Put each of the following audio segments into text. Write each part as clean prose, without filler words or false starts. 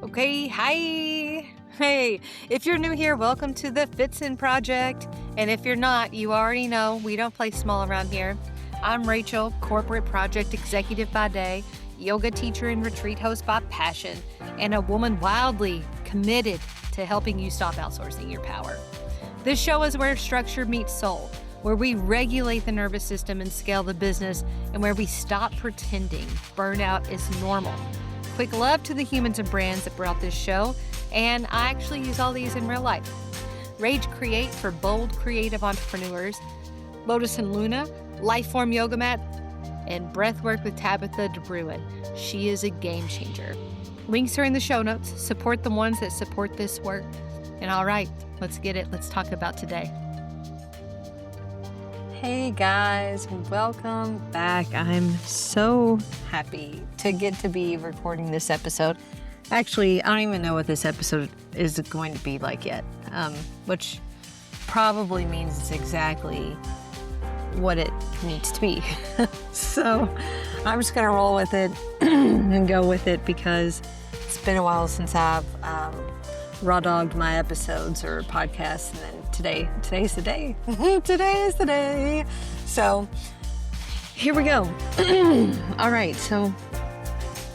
Okay, hi. Hey, if you're new here, welcome to the FitZen project. And if you're not, you already know we don't play small around here. I'm Rachel, corporate project executive by day, yoga teacher and retreat host by passion, and a woman wildly committed to helping you stop outsourcing your power. This show is where structure meets soul, where we regulate the nervous system and scale the business, and where we stop pretending burnout is normal. Quick love to the humans and brands that brought this show, and I actually use all these in real life. Rage Create for bold, creative entrepreneurs, Lotus and Luna, Lifeform Yoga Mat, and Breathwork with Tabitha DeBruin. She is a game changer. Links are in the show notes. Support the ones that support this work. And all right, let's get it. Let's talk about today. Hey guys, welcome back. I'm so happy to get to be recording this episode. Actually, I don't even know what this episode is going to be like yet, which probably means it's exactly what it needs to be. So I'm just going to roll with it and go with it because it's been a while since I've raw dogged my episodes or podcasts, and then today's the day. Today is the day. So here we go. All right. So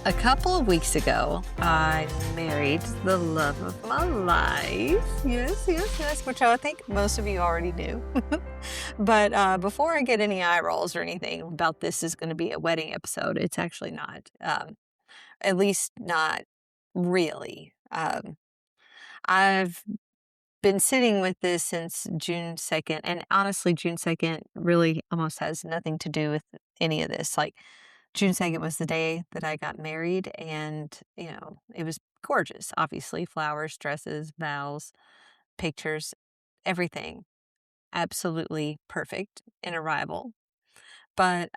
a couple of weeks ago, I married the love of my life. Yes, which I think most of you already knew. But before I get any eye rolls or anything about this is going to be a wedding episode, it's actually not. At least not really. I've been sitting with this since June 2nd, and honestly, June 2nd really almost has nothing to do with any of this. Like, June 2nd was the day that I got married, and, it was gorgeous. Obviously, flowers, dresses, vows, pictures, everything. Absolutely perfect in arrival. But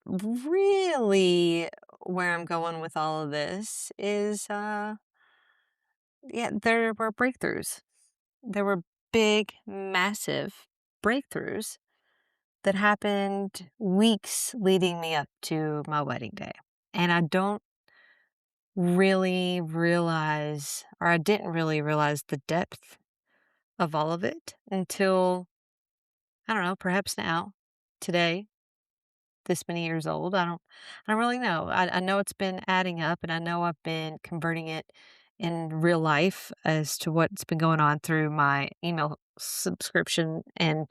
really, where I'm going with all of this is, there were breakthroughs. There were big, massive breakthroughs that happened weeks leading me up to my wedding day. And I don't really realize, or I didn't really realize the depth of all of it until, I don't know, perhaps now, today, this many years old. I don't really know. I know it's been adding up, and I know I've been converting it in real life as to what's been going on through my email subscription. And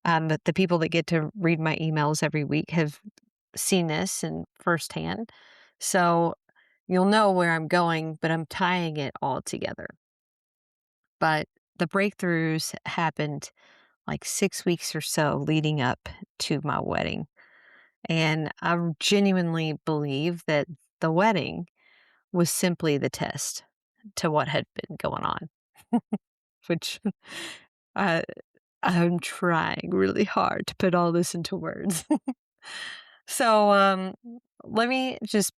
the people that get to read my emails every week have seen this and firsthand. So you'll know where I'm going, but I'm tying it all together. But the breakthroughs happened like 6 weeks or so leading up to my wedding. And I genuinely believe that the wedding was simply the test to what had been going on, which I, I'm trying really hard to put all this into words. So let me just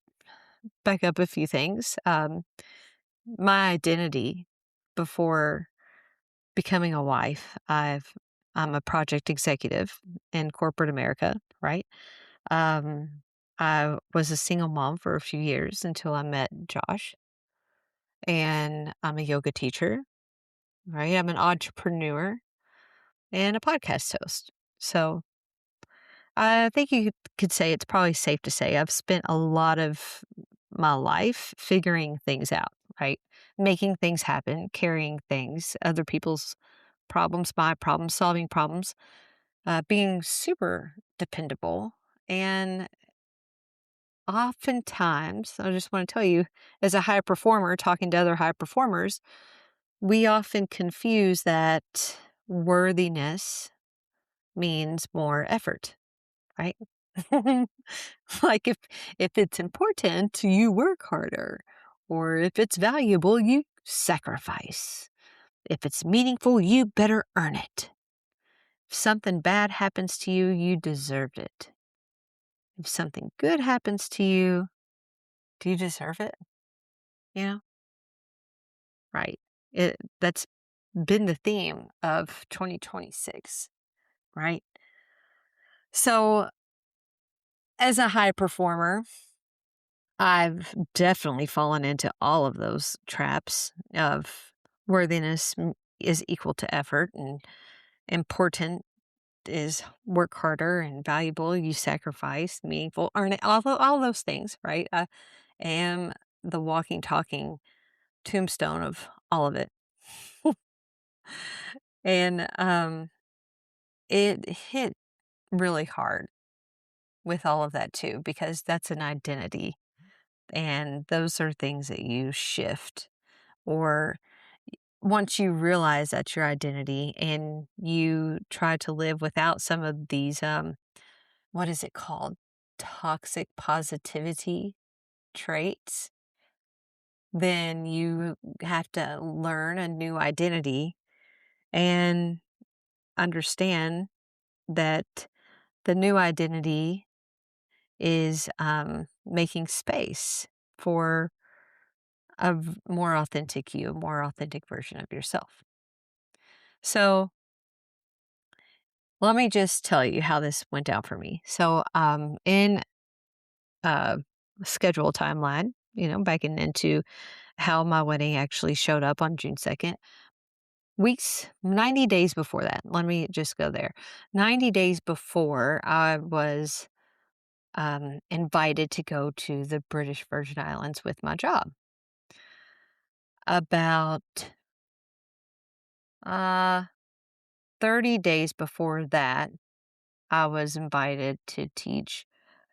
back up a few things. My identity before becoming a wife, I'm a project executive in corporate America, right? I was a single mom for a few years until I met Josh, and I'm a yoga teacher, right? I'm an entrepreneur and a podcast host. So I think you could say it's probably safe to say I've spent a lot of my life figuring things out, right? Making things happen, carrying things, other people's problems, my problems, solving problems, being super dependable. And oftentimes, I just want to tell you, as a high performer, talking to other high performers, we often confuse that worthiness means more effort, right? Like if it's important, you work harder, or if it's valuable, you sacrifice. If it's meaningful, you better earn it. If something bad happens to you, you deserved it. If something good happens to you, do you deserve it? You know? Right. That's been the theme of 2026, right? So, as a high performer, I've definitely fallen into all of those traps of worthiness is equal to effort, and important is work harder, and valuable you sacrifice, meaningful earn it, all those things, right? I am the walking, talking tombstone of all of it. And it hit really hard with all of that too, because that's an identity. And those are things that you shift, or once you realize that's your identity and you try to live without some of these, what is it called? Toxic positivity traits, then you have to learn a new identity and understand that the new identity is making space for more authentic you, a more authentic version of yourself. So let me just tell you how this went down for me. So in uh, schedule timeline, backing into how my wedding actually showed up on June 2nd, weeks, 90 days before that. Let me just go there. 90 days before, I was invited to go to the British Virgin Islands with my job. About uh, 30 days before that, I was invited to teach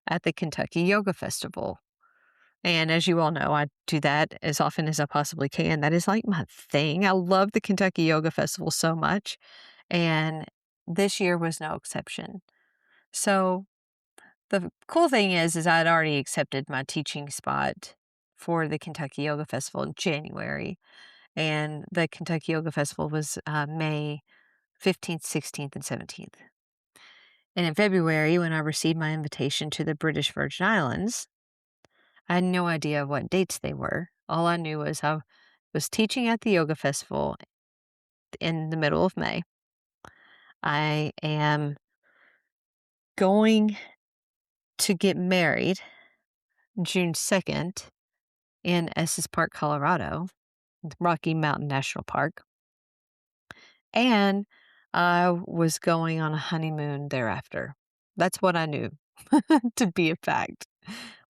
at the Kentucky Yoga Festival. And as you all know, I do that as often as I possibly can. That is like my thing. I love the Kentucky Yoga Festival so much. And this year was no exception. So the cool thing is I'd already accepted my teaching spot for the Kentucky Yoga Festival in January. And the Kentucky Yoga Festival was May 15th, 16th, and 17th. And in February, when I received my invitation to the British Virgin Islands, I had no idea what dates they were. All I knew was I was teaching at the yoga festival in the middle of May. I am going to get married June 2nd in Estes Park, Colorado, Rocky Mountain National Park. And I was going on a honeymoon thereafter. That's what I knew to be a fact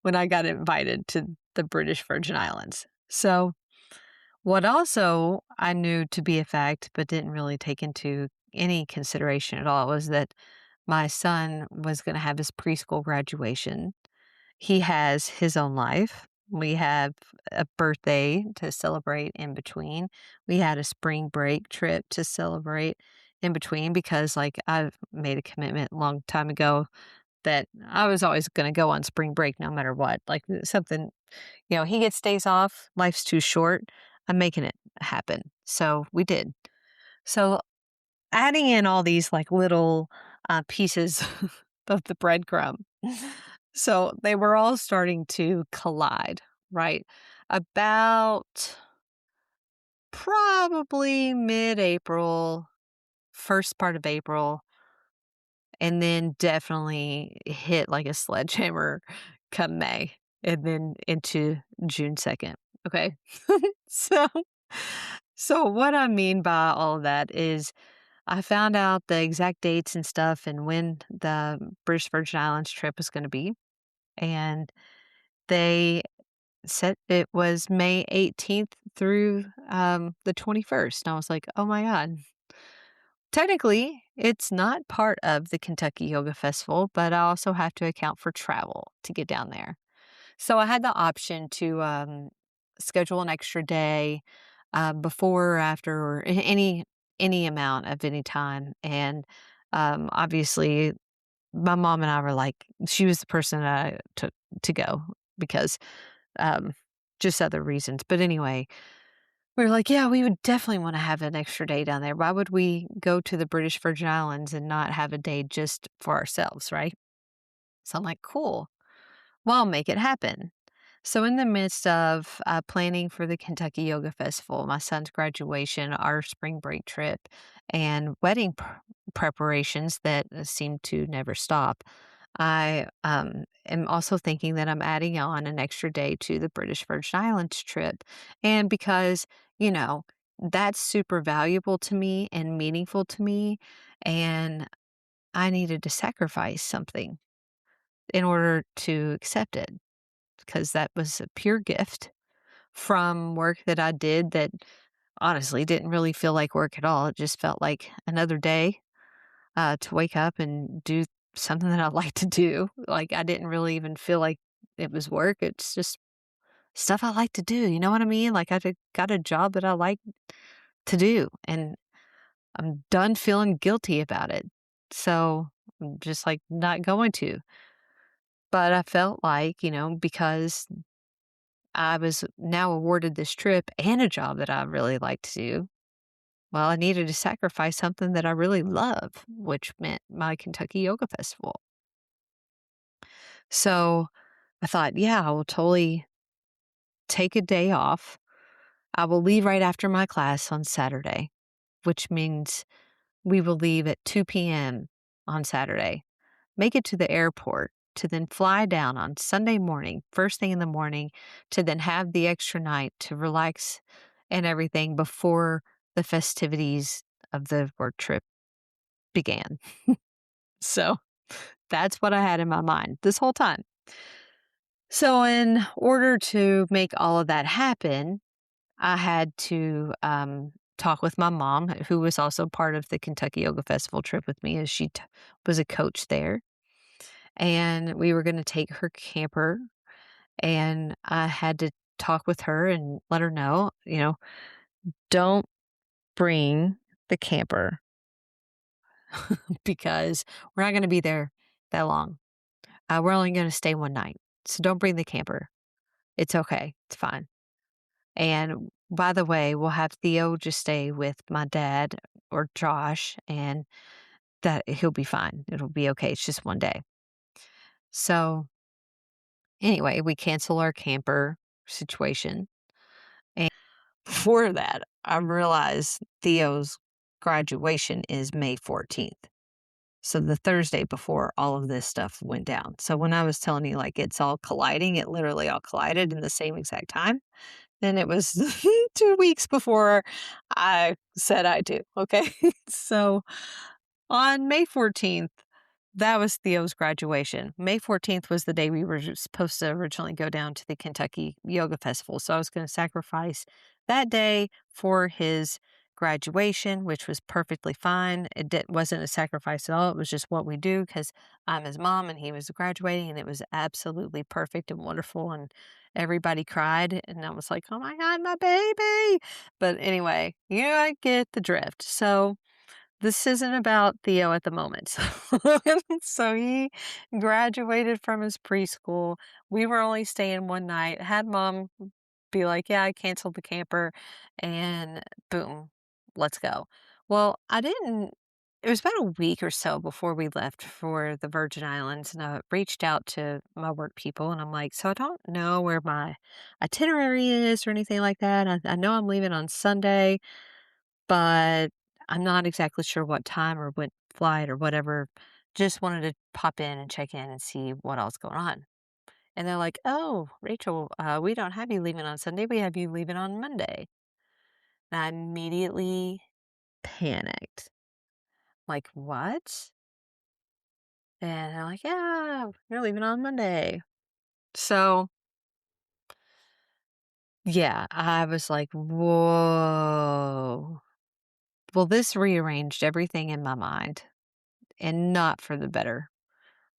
when I got invited to the British Virgin Islands. So, what also I knew to be a fact, but didn't really take into any consideration at all, was that my son was going to have his preschool graduation. He has his own life. We have a birthday to celebrate in between. We had a spring break trip to celebrate in between, because like I've made a commitment a long time ago that I was always going to go on spring break no matter what. Like something, he gets days off, life's too short. I'm making it happen. So we did. So adding in all these like little pieces of the breadcrumb. So they were all starting to collide, right? About probably mid-April, first part of April, and then definitely hit like a sledgehammer come May, and then into June 2nd. Okay. So, so what I mean by all of that is I found out the exact dates and stuff and when the British Virgin Islands trip was going to be. And they said it was May 18th through the 21st. And I was like, oh my God. Technically, it's not part of the Kentucky Yoga Festival, but I also have to account for travel to get down there. So I had the option to schedule an extra day before or after, or any amount of any time. And obviously, my mom and I were like, she was the person that I took to go because um, just other reasons. But anyway, we were like, yeah, we would definitely want to have an extra day down there. Why would we go to the British Virgin Islands and not have a day just for ourselves, right? So I'm like, cool. Well, I'll make it happen. So, in the midst of planning for the Kentucky Yoga Festival, my son's graduation, our spring break trip, and wedding preparations that seem to never stop, I am also thinking that I'm adding on an extra day to the British Virgin Islands trip. And because, you know, that's super valuable to me and meaningful to me. And I needed to sacrifice something in order to accept it because that was a pure gift from work that I did that honestly didn't really feel like work at all. It just felt like another day to wake up and do something that I like to do. Like, I didn't really even feel like it was work. It's just stuff I like to do. You know what I mean? Like, got a job that I like to do, and I'm done feeling guilty about it. So I'm just like not going to. But I felt like, because I was now awarded this trip and a job that I really like to do, well, I needed to sacrifice something that I really love, which meant my Kentucky Yoga Festival. So I thought, yeah, I will totally take a day off. I will leave right after my class on Saturday, which means we will leave at 2 p.m. on Saturday, make it to the airport to then fly down on Sunday morning, first thing in the morning, to then have the extra night to relax and everything before the festivities of the work trip began. So that's what I had in my mind this whole time. So, in order to make all of that happen, I had to talk with my mom, who was also part of the Kentucky Yoga Festival trip with me, as she was a coach there. And we were going to take her camper, and I had to talk with her and let her know, don't bring the camper because we're not going to be there that long. We're only going to stay one night. So don't bring the camper. It's okay. It's fine. And by the way, we'll have Theo just stay with my dad or Josh, and that he'll be fine. It'll be okay. It's just one day. So anyway, we cancel our camper situation. And before that, I realized Theo's graduation is May 14th. So the Thursday before all of this stuff went down. So when I was telling you, like, it's all colliding, it literally all collided in the same exact time. Then it was 2 weeks before I said I do, okay? So, on May 14th, that was Theo's graduation. May 14th was the day we were supposed to originally go down to the Kentucky Yoga Festival, so I was gonna sacrifice that day for his graduation, which was perfectly fine. It wasn't a sacrifice at all, it was just what we do because 'cause I'm his mom and he was graduating, and it was absolutely perfect and wonderful, and everybody cried, and I was like, "Oh my god, my baby!" But anyway, I get the drift. So this isn't about Theo at the moment. So he graduated from his preschool. We were only staying one night. Had mom be like, "Yeah, I canceled the camper," and boom, let's go. Well, I didn't. It was about a week or so before we left for the Virgin Islands, and I reached out to my work people, and I'm like, "So I don't know where my itinerary is or anything like that. I know I'm leaving on Sunday, but I'm not exactly sure what time or what flight or whatever. Just wanted to pop in and check in and see what else going on." And they're like, "Oh, Rachel, we don't have you leaving on Sunday. We have you leaving on Monday." And I immediately panicked. Like, what? And they're like, "Yeah, you're leaving on Monday." So, yeah, I was like, whoa. Well, this rearranged everything in my mind and not for the better.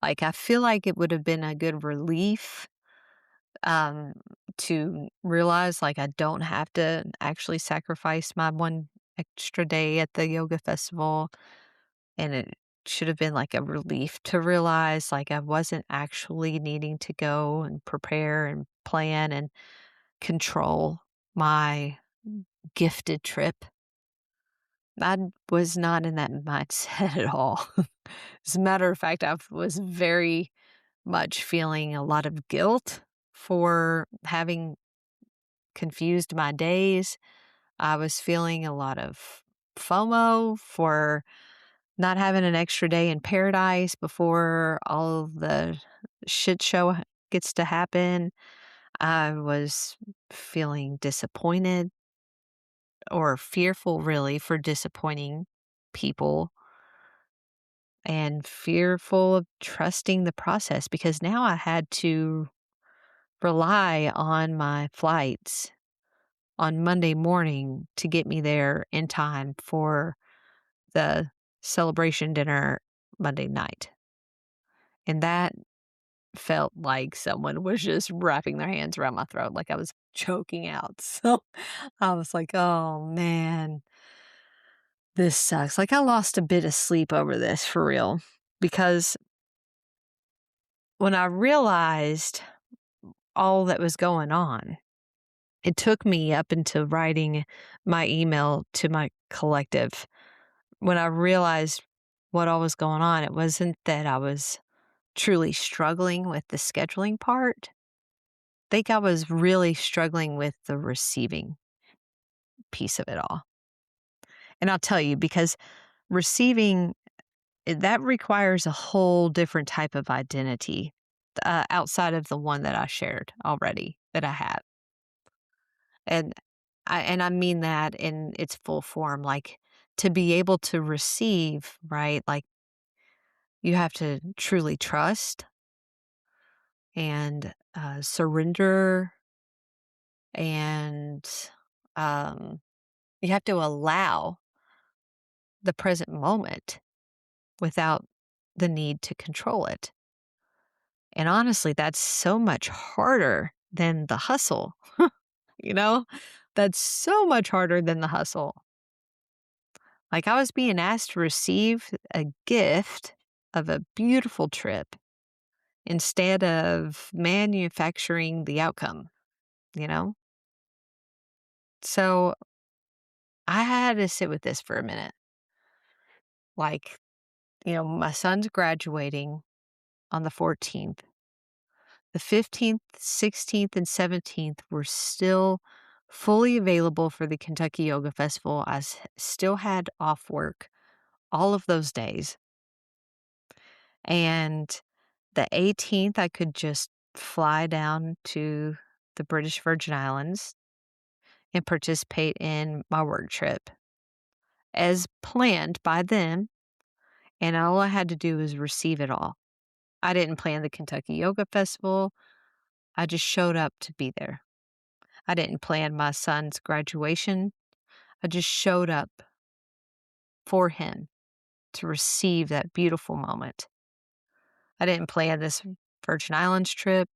Like, I feel like it would have been a good relief, um, to realize, like, I don't have to actually sacrifice my one extra day at the yoga festival, and it should have been, like, a relief to realize, like, I wasn't actually needing to go and prepare and plan and control my gifted trip. I was not in that mindset at all. As a matter of fact, I was very much feeling a lot of guilt for having confused my days. I was feeling a lot of FOMO for not having an extra day in paradise before all of the shit show gets to happen. I was feeling disappointed or fearful, really, for disappointing people and fearful of trusting the process because now I had to rely on my flights on Monday morning to get me there in time for the celebration dinner Monday night. And that felt like someone was just wrapping their hands around my throat, like I was choking out. So I was like, oh man, this sucks. Like I lost a bit of sleep over this for real. Because when I realized all that was going on, it took me up into writing my email to my collective. When I realized what all was going on, it wasn't that I was truly struggling with the scheduling part. I think I was really struggling with the receiving piece of it all. And I'll tell you, because receiving, that requires a whole different type of identity outside of the one that I shared already that I have. And I mean that in its full form, like to be able to receive, right? Like you have to truly trust and surrender, and um, you have to allow the present moment without the need to control it. And honestly, that's so much harder than the hustle, you know? That's so much harder than the hustle. Like I was being asked to receive a gift of a beautiful trip instead of manufacturing the outcome, you know? So I had to sit with this for a minute. Like, my son's graduating on the 14th. The 15th, 16th, and 17th were still fully available for the Kentucky Yoga Festival. Still had off work all of those days. And the 18th, I could just fly down to the British Virgin Islands and participate in my work trip as planned by them. And all I had to do was receive it all. I didn't plan the Kentucky Yoga Festival. I just showed up to be there. I didn't plan my son's graduation. I just showed up for him to receive that beautiful moment. I didn't plan this Virgin Islands trip.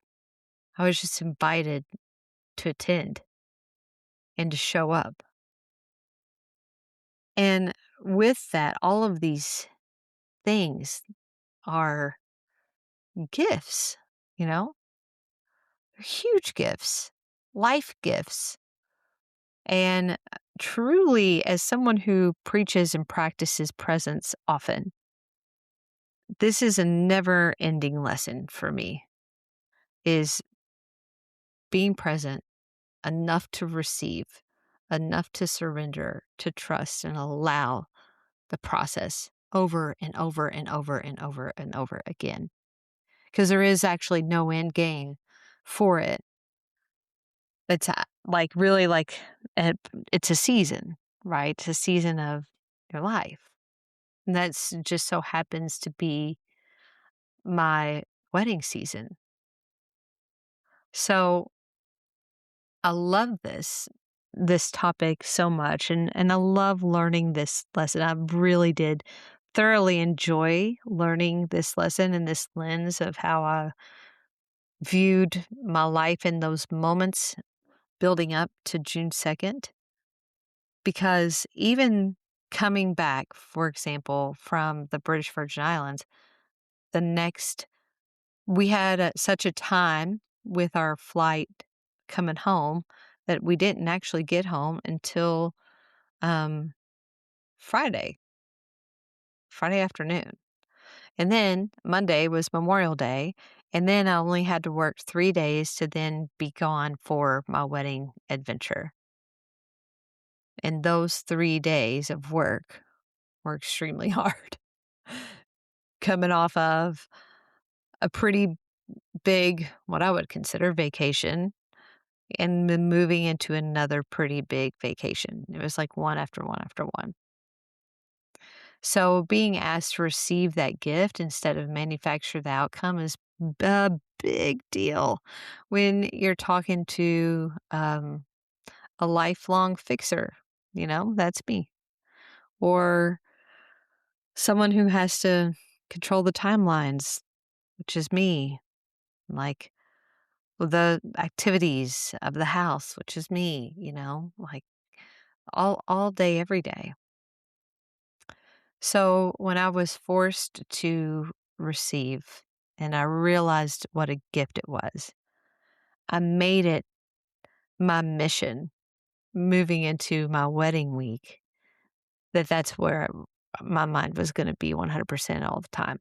I was just invited to attend and to show up. And with that, all of these things are gifts, you know? They're huge gifts, life gifts. And truly, as someone who preaches and practices presence often, this is a never ending lesson for me, is being present enough to receive, enough to surrender, to trust and allow the process over and over and over and over and over again. Because there is actually no end game for it. It's like really like it's a season, right? It's a season of your life. And that's just so happens to be my wedding season. So I love this topic so much, and I love learning this lesson. I really did thoroughly enjoy learning this lesson and this lens of how I viewed my life in those moments building up to June 2nd. Because even coming back, for example, from the British Virgin Islands, the next we had such a time with our flight coming home that we didn't actually get home until um, Friday, Friday afternoon. And then Monday was Memorial Day. And then I only had to work 3 days to then be gone for my wedding adventure. And those 3 days of work were extremely hard. coming off of a pretty big, what I would consider vacation, and then moving into another pretty big vacation. It was like one after one after one. So being asked to receive that gift instead of manufacture the outcome is a big deal when you're talking to a lifelong fixer. That's me. Or someone who has to control the timelines, which is me. Like the activities of the house, which is me, like all day, every day. So when I was forced to receive and I realized what a gift it was, I made it my mission moving into my wedding week that's where my mind was going to be 100% all the time.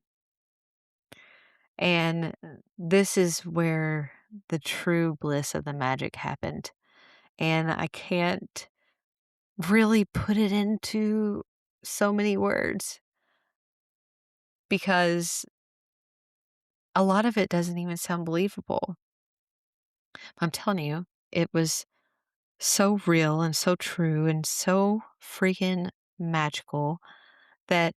And this is where the true bliss of the magic happened. And I can't really put it into so many words because a lot of it doesn't even sound believable. I'm telling you, it was so real and so true and so freaking magical that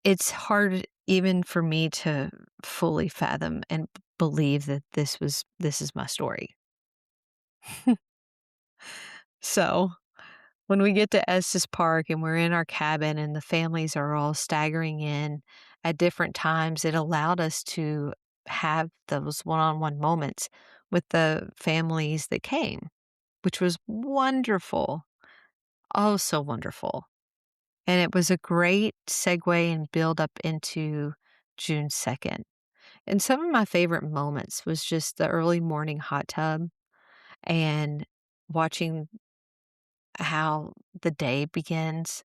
it's hard even for me to fully fathom and believe that this is my story. So, when we get to Estes Park and we're in our cabin and the families are all staggering in at different times, it allowed us to have those one-on-one moments with the families that came, which was wonderful. Oh, so wonderful. And it was a great segue and build up into June 2nd. And some of my favorite moments was just the early morning hot tub and watching how the day begins.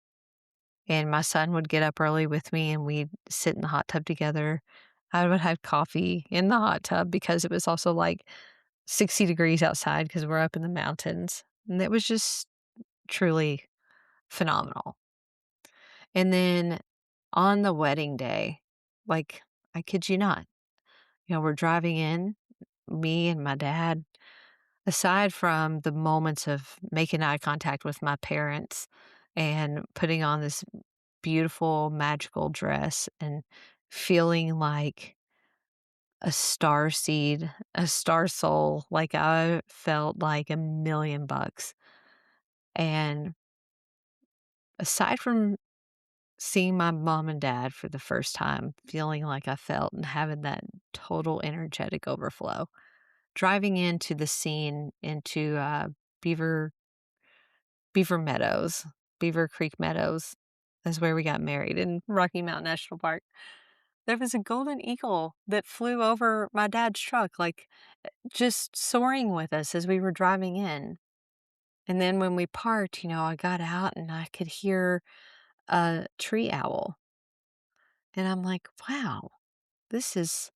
And my son would get up early with me and we'd sit in the hot tub together. I would have coffee in the hot tub because it was also like 60 degrees outside because we're up in the mountains. And it was just truly phenomenal. And then on the wedding day, like, I kid you not, we're driving in, me and my dad, aside from the moments of making eye contact with my parents and putting on this beautiful, magical dress and feeling like a star seed, a star soul, like I felt like $1,000,000. And aside from seeing my mom and dad for the first time, feeling like I felt and having that total energetic overflow, driving into the scene into Beaver Beaver Meadows, Beaver Creek Meadows is where we got married in Rocky Mountain National Park. There was a golden eagle that flew over my dad's truck, like just soaring with us as we were driving in. And then when we parked, I got out and I could hear a tree owl. And I'm like, wow, this is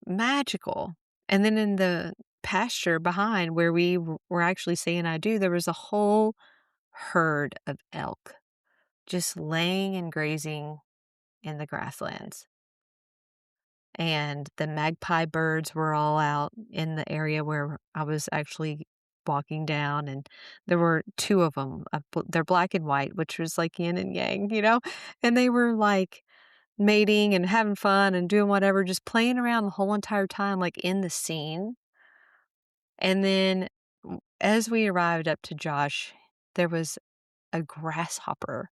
magical. And then in the pasture behind where we were actually saying I do, there was a whole herd of elk just laying and grazing in the grasslands. And the magpie birds were all out in the area where I was actually walking down, and there were two of them. They're black and white, which was like yin and yang, and they were like mating and having fun and doing whatever, just playing around the whole entire time, like in the scene. And then as we arrived up to Josh, there was a grasshopper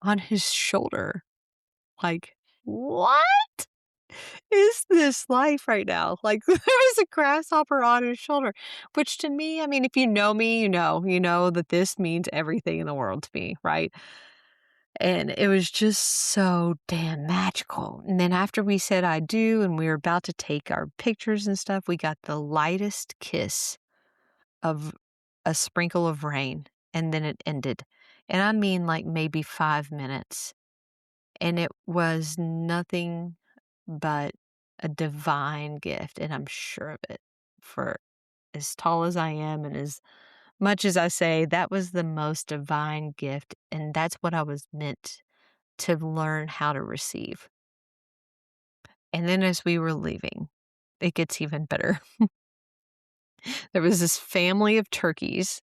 on his shoulder. Like, what is this life right now? Like, there's a grasshopper on his shoulder, which to me, I mean, if you know me, you know that this means everything in the world to me, right? And it was just so damn magical. And then after we said I do and we were about to take our pictures and stuff, we got the lightest kiss of a sprinkle of rain, and then it ended. And I mean like maybe 5 minutes. And it was nothing but a divine gift, and I'm sure of it. For as tall as I am and as much as I say that was the most divine gift, and that's what I was meant to learn how to receive. And then as we were leaving, it gets even better. There was this family of turkeys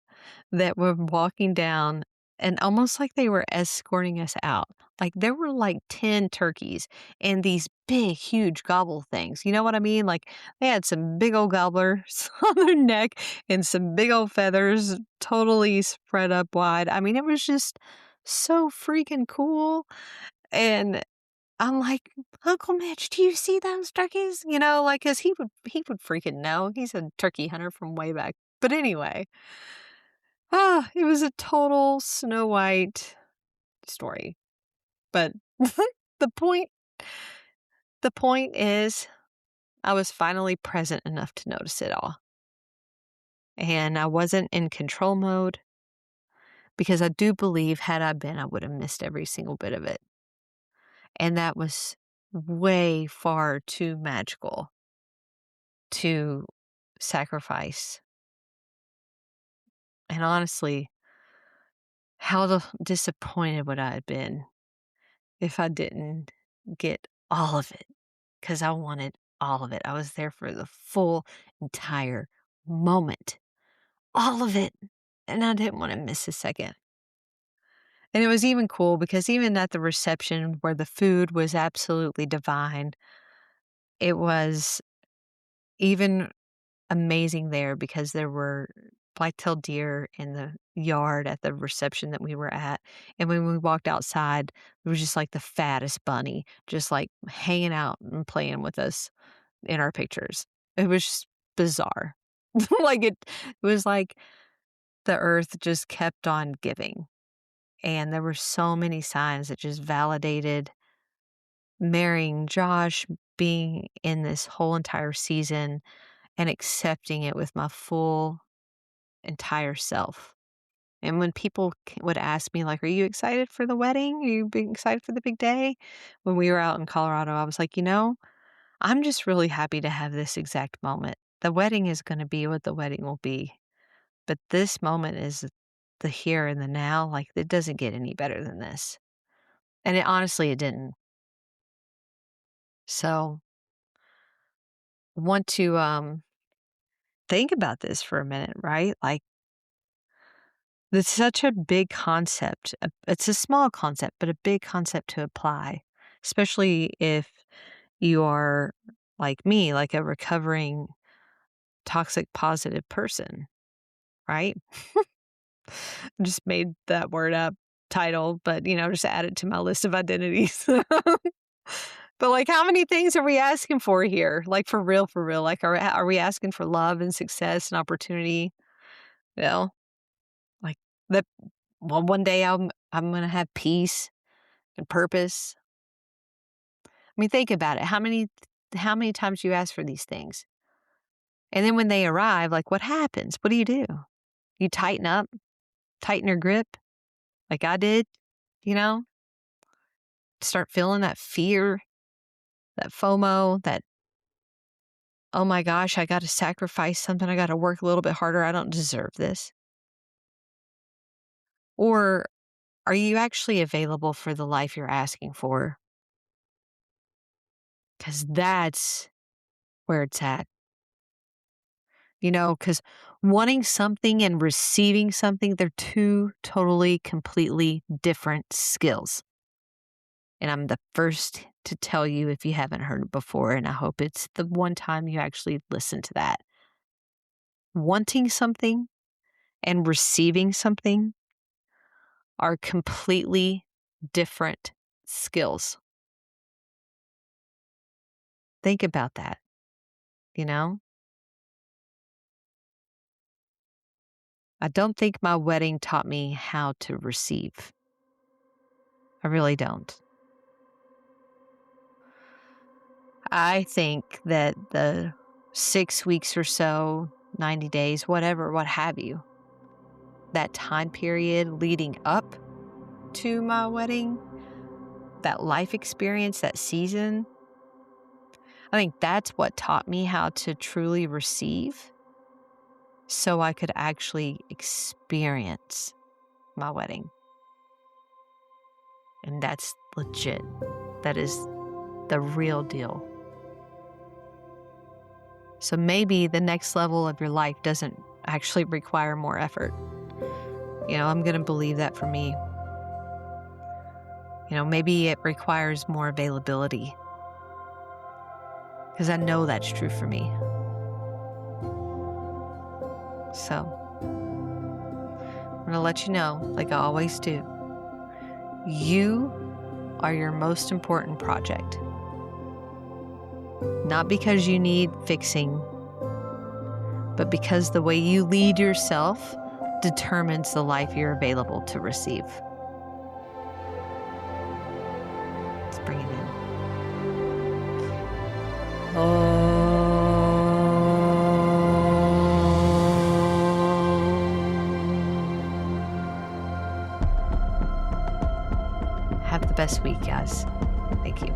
that were walking down and almost like they were escorting us out. Like there were like 10 turkeys and these big, huge gobble things. You know what I mean? Like they had some big old gobblers on their neck and some big old feathers totally spread up wide. I mean, it was just so freaking cool. And I'm like, "Uncle Mitch, do you see those turkeys?" You know, like, 'cause he would freaking know. He's a turkey hunter from way back. But anyway, it was a total Snow White story. But the point the point is I was finally present enough to notice it all. And I wasn't in control mode because I do believe had I been, I would have missed every single bit of it. And that was way far too magical to sacrifice. And honestly, how disappointed would I have been if I didn't get all of it? Because I wanted all of it. I was there for the full entire moment, all of it. And I didn't want to miss a second. And it was even cool because even at the reception where the food was absolutely divine, it was even amazing there because there were black-tailed deer in the yard at the reception that we were at, and when we walked outside, there was just, like, the fattest bunny just, like, hanging out and playing with us in our pictures. It was just bizarre. Like, it was like the earth just kept on giving, and there were so many signs that just validated marrying Josh, being in this whole entire season, and accepting it with my full entire self. And when people would ask me, like, "Are you excited for the wedding? Are you being excited for the big day?" When we were out in Colorado, I was like, I'm just really happy to have this exact moment. The wedding is going to be what the wedding will be. But this moment is the here and the now. Like, it doesn't get any better than this. And honestly, it didn't. So, want to think about this for a minute, right? Like, it's such a big concept. It's a small concept, but a big concept to apply, especially if you are like me, like a recovering toxic positive person, right? Just made that word up title, but just add it to my list of identities. But like, how many things are we asking for here? Like for real, for real. Like, are we asking for love and success and opportunity? You know, like that. Well, one day I'm gonna have peace and purpose. I mean, think about it. How many times you ask for these things, and then when they arrive, like what happens? What do? You tighten up, tighten your grip, like I did. You know, start feeling that fear, that FOMO, that oh my gosh, I got to sacrifice something. I got to work a little bit harder. I don't deserve this. Or are you actually available for the life you're asking for? Because that's where it's at. Because wanting something and receiving something, they're two totally, completely different skills. And I'm the first to tell you if you haven't heard it before, and I hope it's the one time you actually listen to that. Wanting something and receiving something are completely different skills. Think about that, you know? I don't think my wedding taught me how to receive. I really don't. I think that the 6 weeks or so, 90 days, whatever, what have you, that time period leading up to my wedding, that life experience, that season, I think that's what taught me how to truly receive so I could actually experience my wedding. And that's legit. That is the real deal. So maybe the next level of your life doesn't actually require more effort. I'm going to believe that for me. Maybe it requires more availability, because I know that's true for me. So I'm going to let you know, like I always do, you are your most important project. Not because you need fixing, but because the way you lead yourself determines the life you're available to receive. Let's bring it in. Have the best week, guys. Thank you.